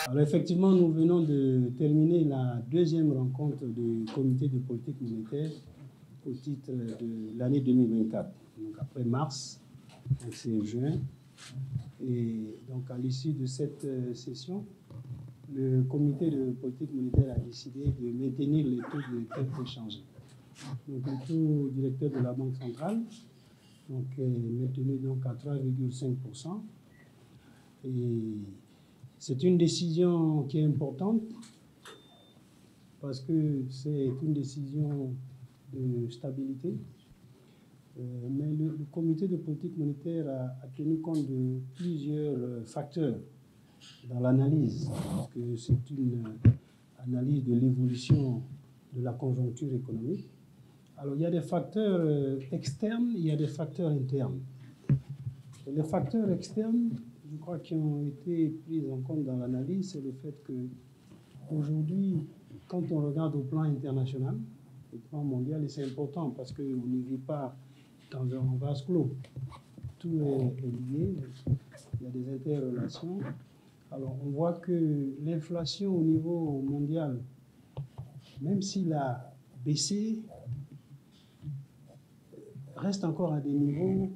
Alors effectivement, nous venons de terminer la deuxième rencontre du comité de politique monétaire au titre de l'année 2024. Donc après mars, c'est juin. Et donc à l'issue de cette session, le comité de politique monétaire a décidé de maintenir les taux de échangés. Donc le taux directeur de la Banque centrale est maintenu donc à 3,5%. Et c'est une décision qui est importante parce que c'est une décision de stabilité. Mais le comité de politique monétaire a tenu compte de plusieurs facteurs dans l'analyse, parce que c'est une analyse de l'évolution de la conjoncture économique. Alors il y a des facteurs externes, il y a des facteurs internes. Et les facteurs externes, je crois, qui ont été pris en compte dans l'analyse, c'est le fait qu'aujourd'hui, quand on regarde au plan international, au plan mondial, et c'est important parce qu'on ne vit pas dans un vase clos. Tout est lié, il y a des interrelations. Alors on voit que l'inflation au niveau mondial, même s'il a baissé, reste encore à des niveaux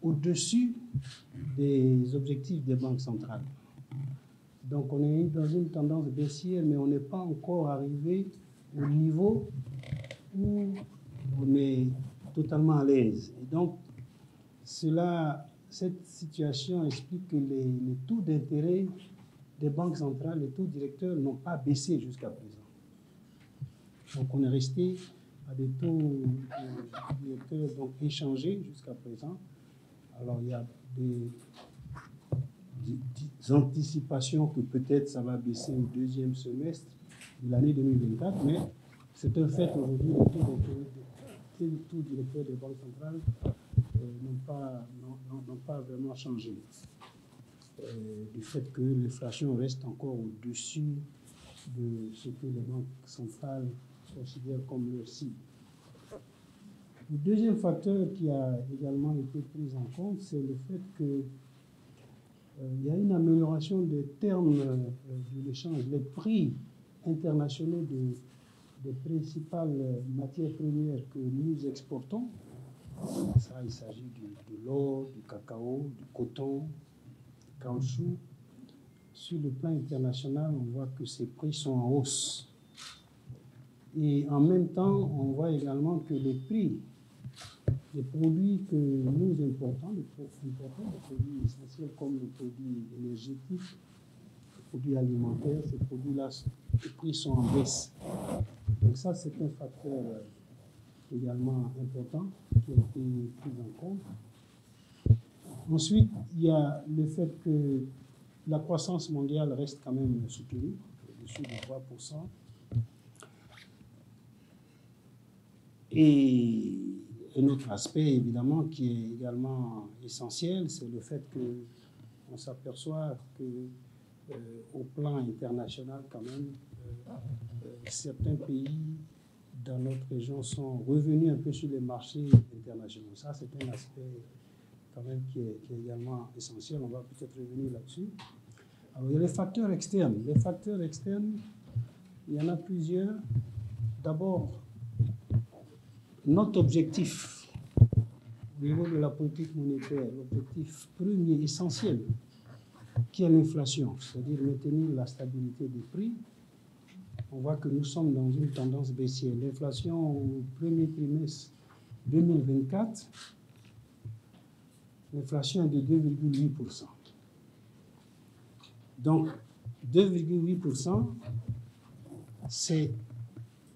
au-dessus des objectifs des banques centrales. Donc on est dans une tendance baissière, mais on n'est pas encore arrivé au niveau où on est totalement à l'aise. Et donc cette situation explique que les taux d'intérêt des banques centrales, les taux directeurs n'ont pas baissé jusqu'à présent. Donc on est resté à des taux directeurs échangés jusqu'à présent. Alors il y a des anticipations que peut-être ça va baisser au deuxième semestre de l'année 2024, mais c'est un fait aujourd'hui, les taux directeurs des banques centrales n'ont pas vraiment changé. Du fait que l'inflation reste encore au-dessus de ce que les banques centrales considèrent comme leur cible. Le deuxième facteur qui a également été pris en compte, c'est le fait qu'il y a une amélioration des termes de l'échange. Les prix internationaux des principales matières premières que nous exportons, ça, il s'agit de l'or, du cacao, du coton, du caoutchouc. Sur le plan international, on voit que ces prix sont en hausse. Et en même temps, on voit également que les prix des produits que nous importons, des produits essentiels comme les produits énergétiques, les produits alimentaires, ces produits-là, les prix sont en baisse. Donc ça, c'est un facteur également important qui a été pris en compte. Ensuite, il y a le fait que la croissance mondiale reste quand même soutenue, au-dessus de 3%. Et un autre aspect, évidemment, qui est également essentiel, c'est le fait qu'on s'aperçoit qu'au plan international, quand même, certains pays dans notre région sont revenus un peu sur les marchés internationaux. Ça, c'est un aspect quand même qui est également essentiel. On va peut-être revenir là-dessus. Alors, il y a les facteurs externes. Les facteurs externes, il y en a plusieurs. D'abord, notre objectif au niveau de la politique monétaire, l'objectif premier, essentiel, qui est l'inflation, c'est-à-dire maintenir la stabilité des prix. On voit que nous sommes dans une tendance baissière. L'inflation au premier trimestre 2024, l'inflation est de 2,8%. Donc, 2,8%, c'est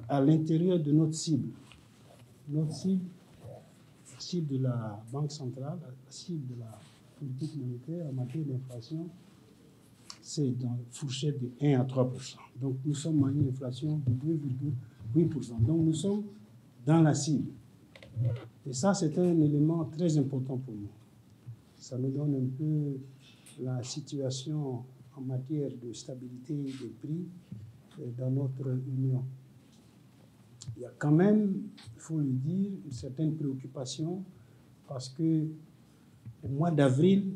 à l'intérieur de notre cible. Notre cible de la Banque centrale, la cible de la politique monétaire en matière d'inflation, c'est dans la fourchette de 1 à 3%. Donc nous sommes à une inflation de 2,8%. Donc nous sommes dans la cible. Et ça, c'est un élément très important pour nous. Ça nous donne un peu la situation en matière de stabilité des prix dans notre union. Il y a quand même, il faut le dire, une certaine préoccupation parce que Au mois d'avril,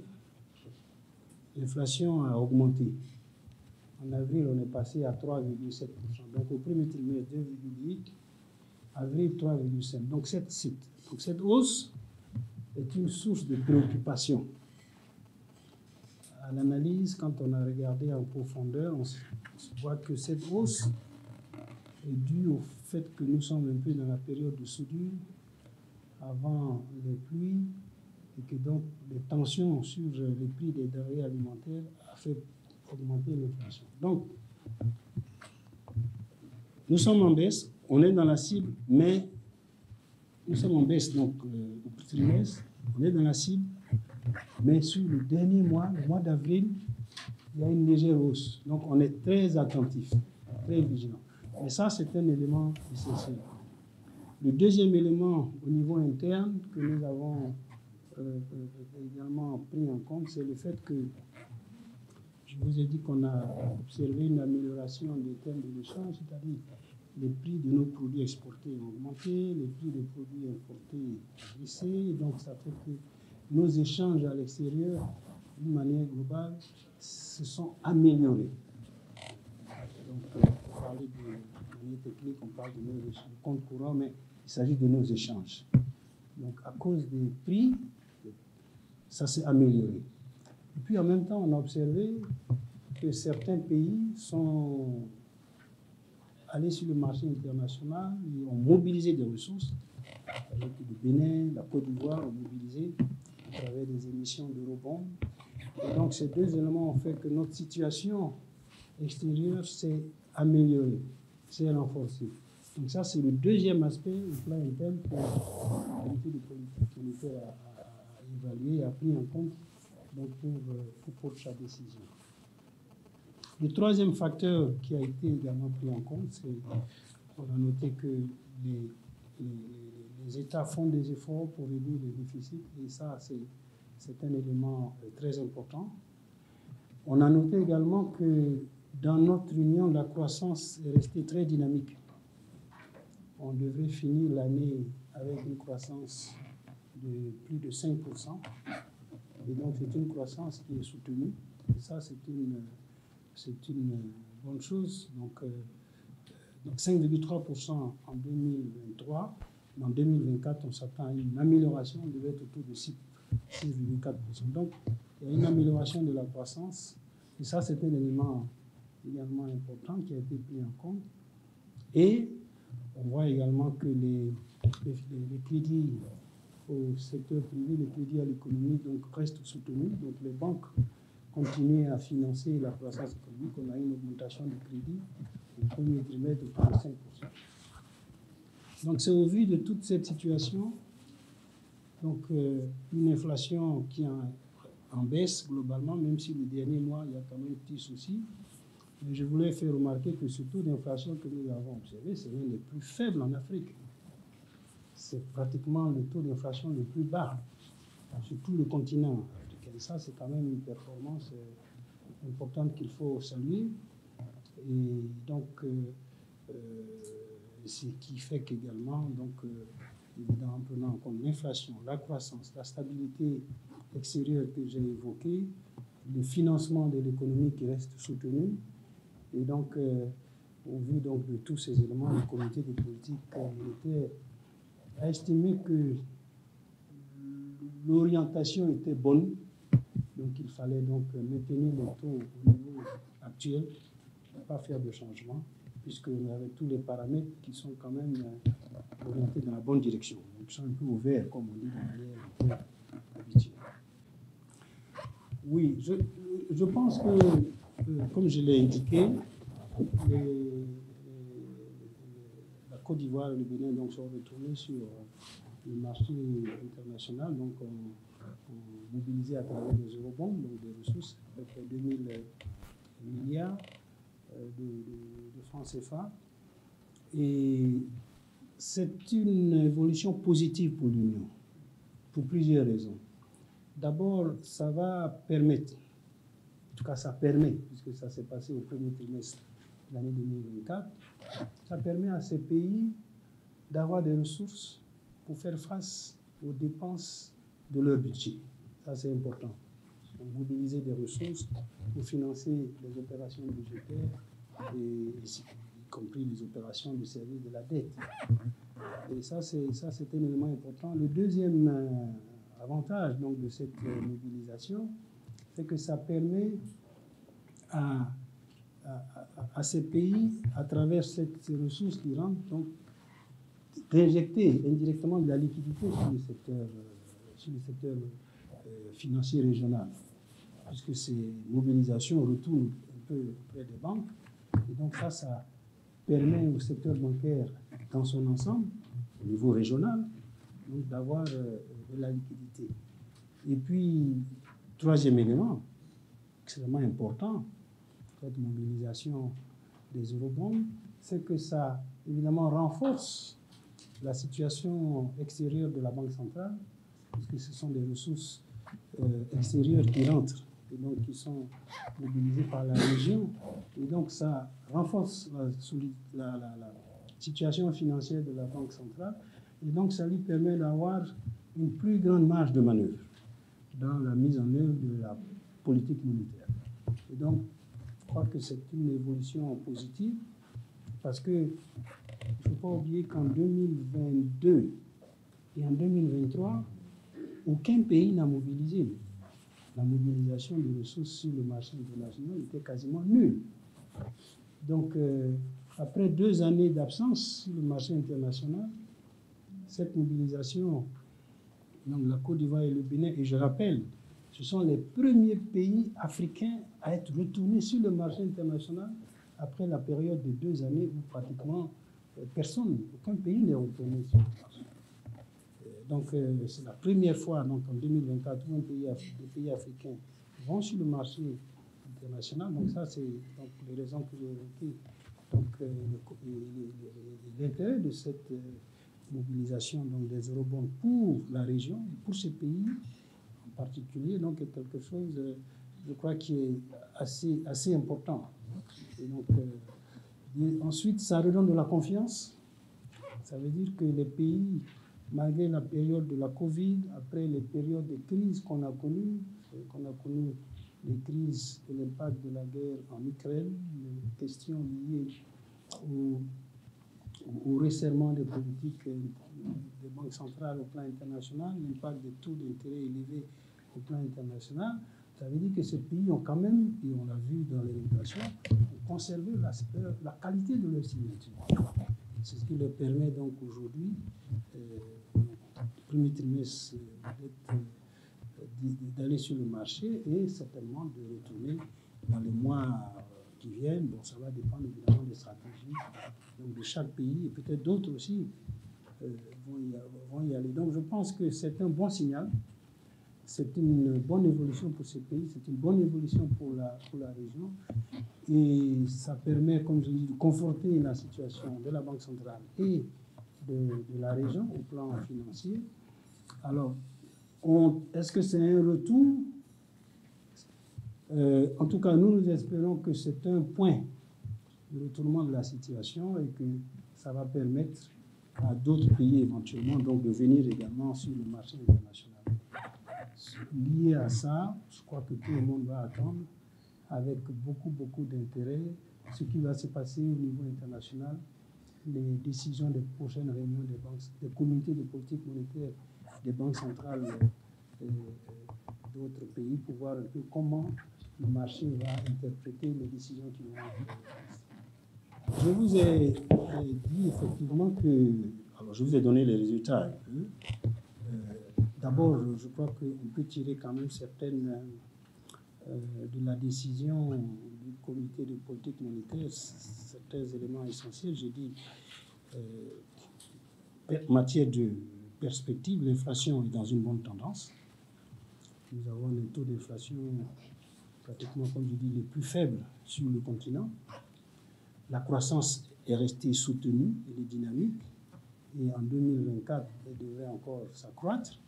l'inflation a augmenté. En avril, on est passé à 3,7%. Donc au premier trimestre, 2,8%. Avril, 3,7%. Donc cette hausse est une source de préoccupation. À l'analyse, quand on a regardé en profondeur, on se voit que cette hausse est due au fait que nous sommes un peu dans la période de soudure avant les pluies et que donc les tensions sur les prix des denrées alimentaires a fait augmenter l'inflation. Donc, nous sommes en baisse, on est dans la cible, mais nous sommes en baisse donc au trimestre, on est dans la cible, mais sur le dernier mois, le mois d'avril, il y a une légère hausse. Donc on est très attentif, très vigilant. Et ça, c'est un élément essentiel. Le deuxième élément au niveau interne que nous avons également pris en compte, c'est le fait que je vous ai dit qu'on a observé une amélioration des termes de l'échange, c'est-à-dire les prix de nos produits exportés ont augmenté, les prix des produits importés ont baissé, donc ça fait que nos échanges à l'extérieur, d'une manière globale, se sont améliorés. Donc, pour parler de manière technique, on parle de nos comptes courants, mais il s'agit de nos échanges. Donc, à cause des prix, ça s'est amélioré. Et puis, en même temps, on a observé que certains pays sont allés sur le marché international et ont mobilisé des ressources. Avec le Bénin, la Côte d'Ivoire ont mobilisé à travers des émissions d'eurobonds. Et donc, ces deux éléments ont fait que notre situation extérieure s'est améliorée, s'est renforcée. Donc ça, c'est le deuxième aspect au plan interne que la comité de politique monétaire a évalué et a pris en compte donc pour sa décision. Le troisième facteur qui a été également pris en compte, c'est qu'on a noté que les États font des efforts pour réduire les déficits, et ça, c'est un élément très important. On a noté également que dans notre union, la croissance est restée très dynamique. On devrait finir l'année avec une croissance de plus de 5%. Et donc, c'est une croissance qui est soutenue. Et ça, c'est une bonne chose. Donc 5,3% en 2023. En 2024, on s'attend à une amélioration. On devait être autour de 6,4%. Donc, il y a une amélioration de la croissance. Et ça, c'est un élément également important qui a été pris en compte. Et on voit également que les crédits au secteur privé, les crédits à l'économie donc, restent soutenus. Donc les banques continuent à financer la croissance économique. On a une augmentation du crédit au premier trimestre de 35%. Donc c'est au vu de toute cette situation, donc une inflation qui est en baisse globalement, même si le dernier mois, il y a quand même un petit souci. Mais je voulais faire remarquer que ce taux d'inflation que nous avons observé, c'est l'un des plus faibles en Afrique. C'est pratiquement le taux d'inflation le plus bas sur tout le continent africain. Et ça, c'est quand même une performance importante qu'il faut saluer. Et donc, ce qui fait qu'également, donc, évidemment, en prenant en compte l'inflation, la croissance, la stabilité extérieure que j'ai évoquée, le financement de l'économie qui reste soutenu, et donc, au vu donc, de tous ces éléments, le comité de politique monétaire a estimé que l'orientation était bonne, donc il fallait donc maintenir les taux au niveau actuel, ne pas faire de changement, puisqu'on avait tous les paramètres qui sont quand même orientés dans la bonne direction. Donc ils sont un peu ouverts, comme on dit de manière habituelle. Oui, je pense que, comme je l'ai indiqué, la Côte d'Ivoire et le Bénin donc, sont retournés sur le marché international, donc on mobilisé à travers des eurobonds, donc des ressources, à peu près 2000 milliards de francs CFA. Et c'est une évolution positive pour l'Union, pour plusieurs raisons. D'abord, ça va permettre, en tout cas ça permet, puisque ça s'est passé au premier trimestre de l'année 2024, ça permet à ces pays d'avoir des ressources pour faire face aux dépenses de leur budget. Ça, c'est important. Donc, mobiliser des ressources pour financer les opérations budgétaires, y compris les opérations de service de la dette. Et ça, c'est un élément important. Le deuxième avantage donc, de cette mobilisation, c'est que ça permet à ces pays, à travers ces ressources qui rentrent, donc, d'injecter indirectement de la liquidité sur le secteur financier régional, puisque ces mobilisations retournent un peu près des banques. Et donc ça permet au secteur bancaire dans son ensemble, au niveau régional, d'avoir de la liquidité. Et puis, troisième élément, extrêmement important, cette mobilisation des eurobonds, c'est que ça, évidemment, renforce la situation extérieure de la Banque centrale, puisque ce sont des ressources extérieures qui rentrent et donc qui sont mobilisées par la région. Et donc, ça renforce la situation financière de la Banque centrale. Et donc, ça lui permet d'avoir une plus grande marge de manœuvre dans la mise en œuvre de la politique monétaire. Et donc, je crois que c'est une évolution positive parce que il ne faut pas oublier qu'en 2022 et en 2023, aucun pays n'a mobilisé. La mobilisation des ressources sur le marché international était quasiment nulle. Donc, après 2 années d'absence sur le marché international, cette mobilisation, donc la Côte d'Ivoire et le Bénin, et je rappelle, ce sont les premiers pays africains à être retournés sur le marché international après la période de 2 années où pratiquement aucun pays n'est retourné sur le marché. Donc, c'est la première fois donc, en 2024 où des pays africains vont sur le marché international. Donc, ça, c'est les raisons que j'ai évoquées. Donc, l'intérêt de cette mobilisation donc, des eurobonds pour la région et pour ces pays en particulier, donc, est quelque chose, je crois, qui est assez important. Et donc, ensuite, ça redonne de la confiance. Ça veut dire que les pays, malgré la période de la Covid, après les périodes de crise qu'on a connues, les crises et l'impact de la guerre en Ukraine, les questions liées au resserrement des politiques des banques centrales au plan international, l'impact des taux d'intérêt élevés au plan international, ça veut dire que ces pays ont quand même, et on l'a vu dans les régulations, conservé la qualité de leur signature. C'est ce qui leur permet donc aujourd'hui, premier trimestre, d'aller sur le marché et certainement de retourner dans les mois qui viennent. Bon, ça va dépendre évidemment des stratégies donc de chaque pays et peut-être d'autres aussi vont y aller. Donc je pense que c'est un bon signal. C'est une bonne évolution pour ces pays, c'est une bonne évolution pour la région. Et ça permet, comme je dis, de conforter la situation de la Banque centrale et de la région au plan financier. Alors, est-ce que c'est un retour? En tout cas, nous espérons que c'est un point de retournement de la situation et que ça va permettre à d'autres pays éventuellement donc, de venir également sur le marché international. Lié à ça, je crois que tout le monde va attendre avec beaucoup d'intérêt ce qui va se passer au niveau international, les décisions des prochaines réunions des comités de politique monétaire des banques centrales d'autres pays pour voir un peu comment le marché va interpréter les décisions qui vont être prises. Je vous ai dit effectivement que... Alors, je vous ai donné les résultats un peu. D'abord, je crois qu'on peut tirer quand même certaines de la décision du comité de politique monétaire, certains éléments essentiels. J'ai dit, en matière de perspective, l'inflation est dans une bonne tendance. Nous avons un taux d'inflation pratiquement, comme je dis, les plus faibles sur le continent. La croissance est restée soutenue, elle est dynamique. Et en 2024, elle devrait encore s'accroître.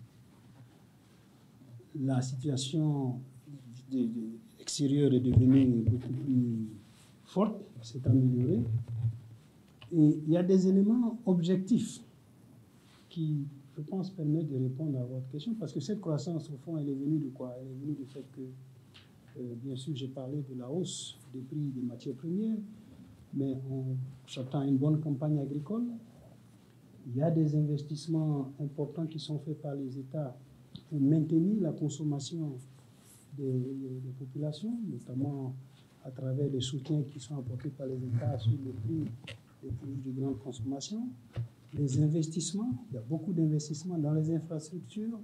La situation extérieure est devenue beaucoup plus forte, s'est améliorée. Et il y a des éléments objectifs qui je pense, permet de répondre à votre question, parce que cette croissance, au fond, elle est venue de quoi? Elle est venue du fait que, bien sûr, j'ai parlé de la hausse des prix des matières premières, mais on s'attend à une bonne campagne agricole. Il y a des investissements importants qui sont faits par les États pour maintenir la consommation des populations, notamment à travers les soutiens qui sont apportés par les États sur le prix des produits de grande consommation. Les investissements, il y a beaucoup d'investissements dans les infrastructures,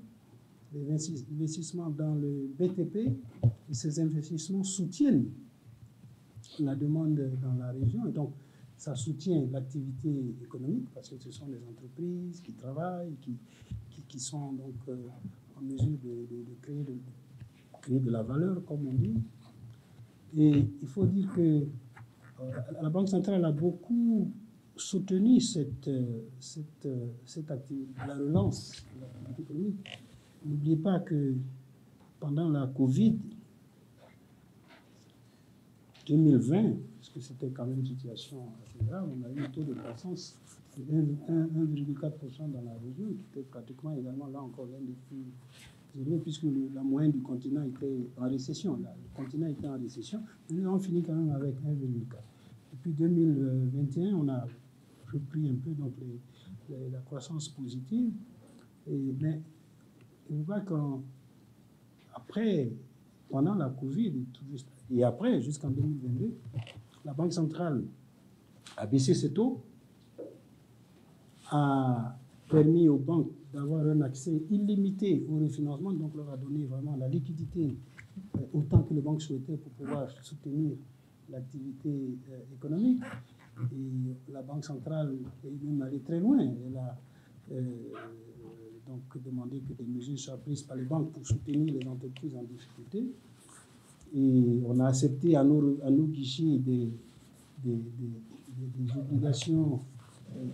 des investissements dans le BTP, et ces investissements soutiennent la demande dans la région, et donc ça soutient l'activité économique, parce que ce sont des entreprises qui travaillent, qui sont donc en mesure de créer de la valeur, comme on dit. Et il faut dire que la Banque centrale a beaucoup soutenu cette activité, la relance de l'activité économique. N'oubliez pas que pendant la Covid 2020, parce que c'était quand même une situation assez grave, on a eu un taux de croissance de 1,4% dans la région, qui était pratiquement également là encore l'un des plus élevés, puisque la moyenne du continent était en récession. Là, le continent était en récession, mais nous avons fini quand même avec 1,4. Depuis 2021, on a repris un peu donc la croissance positive, mais on voit qu'après, pendant la Covid, et après, jusqu'en 2022, la Banque centrale a baissé ses taux, a permis aux banques d'avoir un accès illimité au refinancement, donc leur a donné vraiment la liquidité autant que les banques souhaitaient pour pouvoir soutenir l'activité économique. Et la Banque centrale est même allée très loin. Elle a donc demandé que des mesures soient prises par les banques pour soutenir les entreprises en difficulté. Et on a accepté à nos guichets des obligations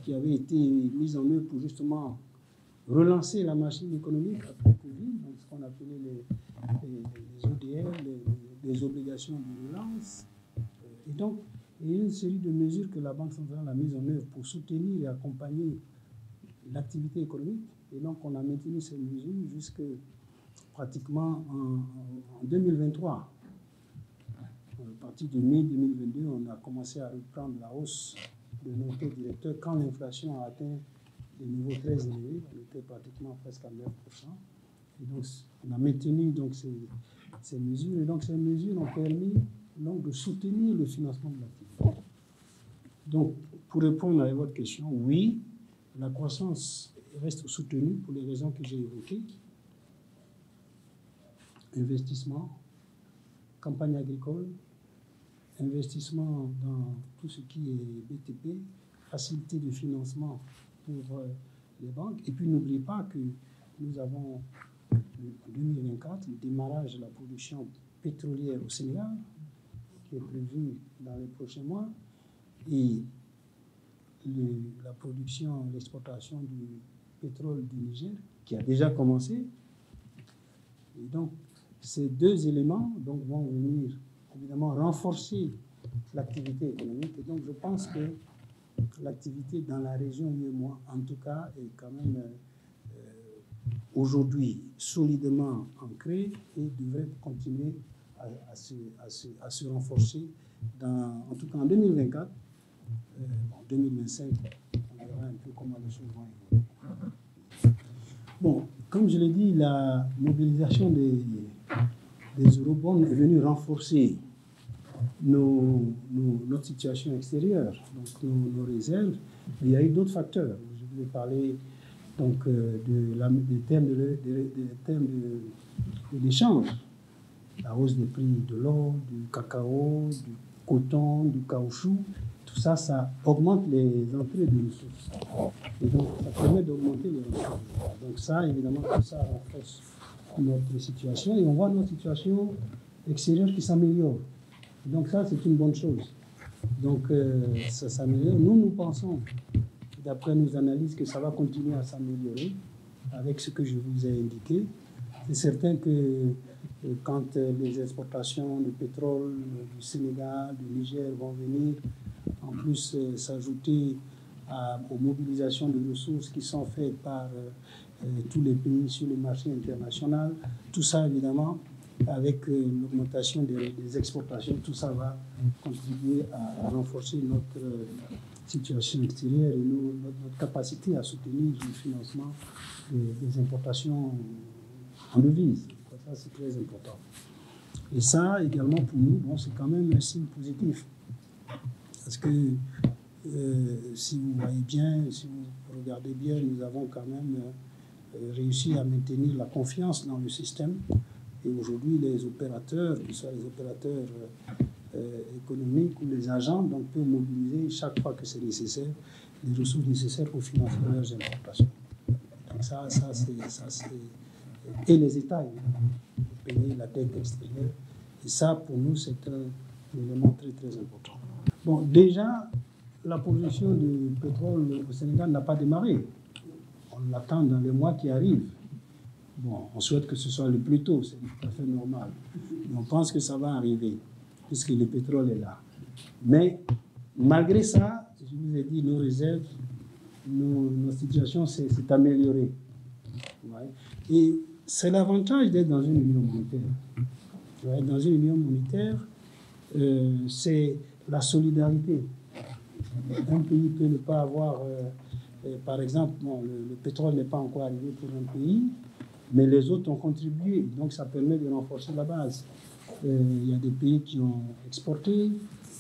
qui avaient été mises en œuvre pour justement relancer la machine économique après Covid, donc ce qu'on appelait les ODR, les obligations de relance. Et donc, il y a une série de mesures que la Banque centrale a mises en œuvre pour soutenir et accompagner l'activité économique. Et donc, on a maintenu ces mesures jusque pratiquement en 2023. À partir de mai 2022, on a commencé à reprendre la hausse de nos taux directeurs quand l'inflation a atteint des niveaux très élevés. On était pratiquement presque à 9%. Et donc, on a maintenu donc, ces mesures. Et donc, ces mesures ont permis donc, de soutenir le financement de l'activité. Donc, pour répondre à votre question, oui, la croissance reste soutenue pour les raisons que j'ai évoquées. Investissement, campagne agricole, investissement dans tout ce qui est BTP, facilité de financement pour les banques. Et puis n'oubliez pas que nous avons en 2024 le démarrage de la production pétrolière au Sénégal, qui est prévu dans les prochains mois, et la production, l'exportation du pétrole du Niger, qui a déjà commencé. Et donc, ces deux éléments donc, vont venir évidemment renforcer l'activité économique. Et donc, je pense que l'activité dans la région UEMOA, en tout cas, est quand même aujourd'hui solidement ancrée et devrait continuer à se renforcer, en tout cas en 2024. En 2025, on verra un peu comment les choses vont évoluer. Bon, comme je l'ai dit, la mobilisation des eurobonds est venue renforcer notre situation extérieure, donc nos réserves. Mais il y a eu d'autres facteurs. Je vais parler donc des thèmes de l'échange, la hausse des prix de l'or, du cacao, du coton, du caoutchouc. Tout ça, ça augmente les entrées de ressources. Et donc, ça permet d'augmenter les ressources. Donc ça, évidemment, tout ça renforce notre situation. Et on voit notre situation extérieure qui s'améliore. Donc ça, c'est une bonne chose. Donc ça s'améliore. Nous pensons, d'après nos analyses, que ça va continuer à s'améliorer avec ce que je vous ai indiqué. C'est certain que quand les exportations de pétrole du Sénégal, du Niger vont venir, en plus s'ajouter aux mobilisations de ressources qui sont faites par tous les pays sur le marché international. Tout ça, évidemment, avec l'augmentation des exportations, tout ça va contribuer à renforcer notre situation extérieure et notre capacité à soutenir le financement des importations en devises. Ça, c'est très important. Et ça, également, pour nous, bon, c'est quand même un signe positif. Parce que si vous voyez bien, si vous regardez bien, nous avons quand même réussi à maintenir la confiance dans le système. Et aujourd'hui, les opérateurs, que ce soit les opérateurs économiques ou les agents, donc, peuvent mobiliser chaque fois que c'est nécessaire les ressources nécessaires pour financer leurs importations. Donc ça c'est... Et les États, pour payer la dette extérieure. Et ça, pour nous, c'est un élément très, très important. Bon, déjà, la production de pétrole au Sénégal n'a pas démarré. On l'attend dans les mois qui arrivent. Bon, on souhaite que ce soit le plus tôt, c'est tout à fait normal. Mais on pense que ça va arriver, puisque le pétrole est là. Mais malgré ça, je vous ai dit, nos réserves, nos situations s'est améliorée. Ouais. Et c'est l'avantage d'être dans une union monétaire. Ouais, dans une union monétaire, c'est la solidarité. Un pays peut ne pas avoir, par exemple, bon, le pétrole n'est pas encore arrivé pour un pays, mais les autres ont contribué, donc ça permet de renforcer la base. Il y a des pays qui ont exporté,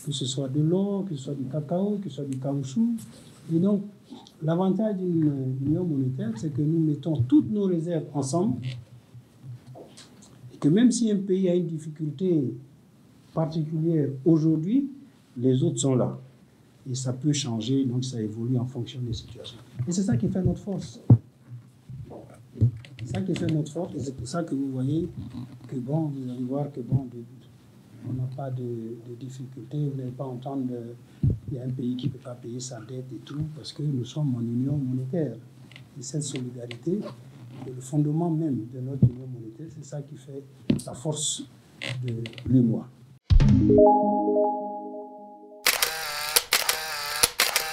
que ce soit de l'or, que ce soit du cacao, que ce soit du caoutchouc. Et donc, l'avantage d'une union monétaire, c'est que nous mettons toutes nos réserves ensemble, et que même si un pays a une difficulté particulière aujourd'hui, les autres sont là. Et ça peut changer, donc ça évolue en fonction des situations. Et c'est ça qui fait notre force. C'est ça qui fait notre force, et c'est pour ça que vous voyez que, bon, vous allez voir que, bon, on n'a pas de difficultés, vous n'allez pas entendre qu'il y a un pays qui ne peut pas payer sa dette et tout, parce que nous sommes en union monétaire. Et cette solidarité, c'est le fondement même de notre union monétaire, c'est ça qui fait la force de l'UEMOA.